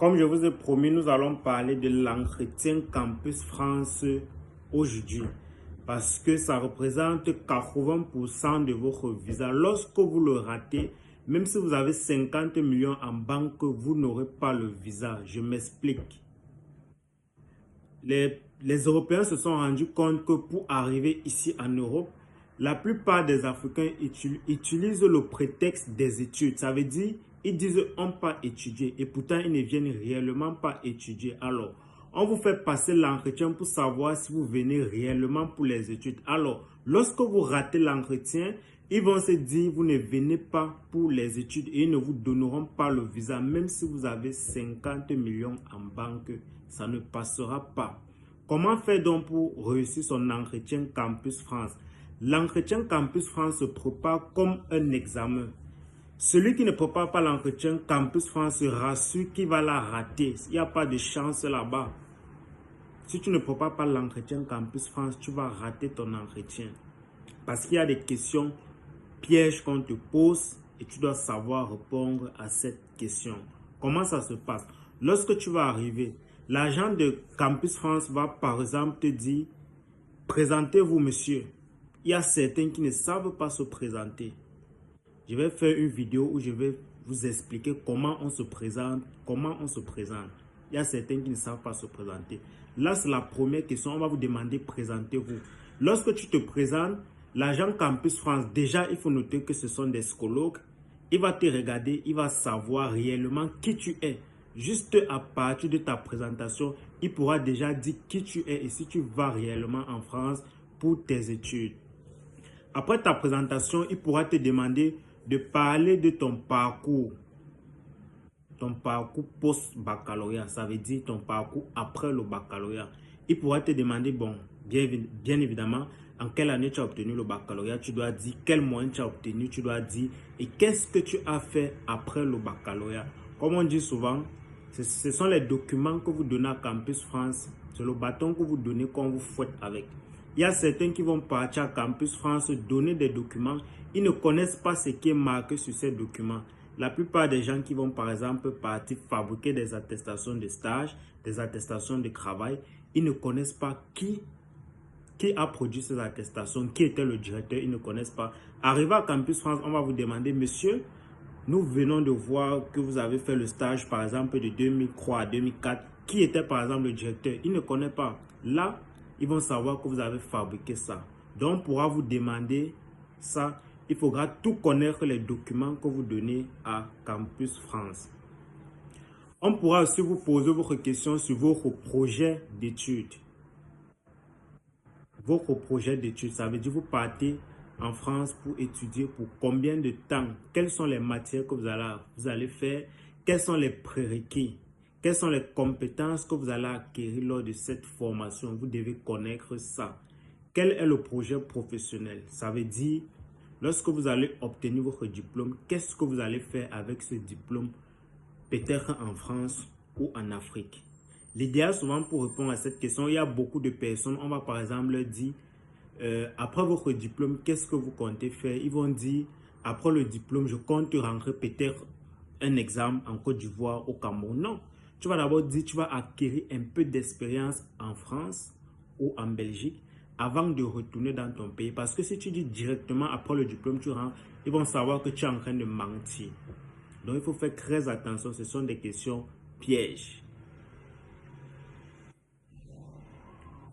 Comme je vous ai promis, nous allons parler de l'entretien Campus France aujourd'hui. Parce que ça représente 80% de votre visa. Lorsque vous le ratez, même si vous avez 50 millions en banque, vous n'aurez pas le visa. Je m'explique. Les Européens se sont rendus compte que pour arriver ici en Europe, la plupart des Africains utilisent le prétexte des études. Ça veut dire, ils disent on ne pas étudier et pourtant ils ne viennent réellement pas étudier. Alors, on vous fait passer l'entretien pour savoir si vous venez réellement pour les études. Alors, lorsque vous ratez l'entretien, ils vont se dire vous ne venez pas pour les études et ils ne vous donneront pas le visa. Même si vous avez 50 millions en banque, ça ne passera pas. Comment faire donc pour réussir son entretien Campus France? L'entretien Campus France se prépare comme un examen. Celui qui ne prépare pas l'entretien Campus France se rassure qu'il va la rater. Il n'y a pas de chance là-bas. Si tu ne prépares pas l'entretien Campus France, tu vas rater ton entretien. Parce qu'il y a des questions pièges qu'on te pose et tu dois savoir répondre à cette question. Comment ça se passe? Lorsque tu vas arriver, l'agent de Campus France va par exemple te dire « Présentez-vous, monsieur ». Il y a certains qui ne savent pas se présenter. Je vais faire une vidéo où je vais vous expliquer comment on se présente, Il y a certains qui ne savent pas se présenter. Là, c'est la première question. On va vous demander « Présentez-vous ». Lorsque tu te présentes, l'agent Campus France, déjà, il faut noter que ce sont des psychologues. Il va te regarder, il va savoir réellement qui tu es. Juste à partir de ta présentation, il pourra déjà dire qui tu es et si tu vas réellement en France pour tes études. Après ta présentation, il pourra te demander de parler de ton parcours. Ton parcours post-baccalauréat, ça veut dire ton parcours après le baccalauréat. Il pourra te demander, bon, bien évidemment, en quelle année tu as obtenu le baccalauréat, tu dois dire quel moyen tu as obtenu, tu dois dire et qu'est-ce que tu as fait après le baccalauréat. Comme on dit souvent, ce sont les documents que vous donnez à Campus France, c'est le bâton que vous donnez qu'on vous fouette avec. Il y a certains qui vont partir à Campus France donner des documents, ils ne connaissent pas ce qui est marqué sur ces documents. La plupart des gens qui vont par exemple partir fabriquer des attestations de stage, des attestations de travail, ils ne connaissent pas qui a produit ces attestations, qui était le directeur, ils ne connaissent pas. Arrivé à Campus France, on va vous demander, monsieur, nous venons de voir que vous avez fait le stage par exemple de 2003 à 2004. Qui était par exemple le directeur? Il ne connaît pas. Là, ils vont savoir que vous avez fabriqué ça. Donc, on pourra vous demander ça. Il faudra tout connaître les documents que vous donnez à Campus France. On pourra aussi vous poser votre question sur votre projet d'études. Votre projet d'études, ça veut dire vous partez en France pour étudier pour combien de temps? Quelles sont les matières que vous allez faire? Quels sont les prérequis? Quelles sont les compétences que vous allez acquérir lors de cette formation? Vous devez connaître ça. Quel est le projet professionnel? Ça veut dire, lorsque vous allez obtenir votre diplôme, qu'est-ce que vous allez faire avec ce diplôme? Peut-être en France ou en Afrique. L'idéal souvent pour répondre à cette question, il y a beaucoup de personnes, on va par exemple leur dire, après votre diplôme, qu'est-ce que vous comptez faire? Ils vont dire, après le diplôme, je compte rentrer peut-être un examen en Côte d'Ivoire, au Cameroun. Non, tu vas d'abord dire, tu vas acquérir un peu d'expérience en France ou en Belgique avant de retourner dans ton pays. Parce que si tu dis directement après le diplôme, tu rentres, ils vont savoir que tu es en train de mentir. Donc, il faut faire très attention, ce sont des questions pièges.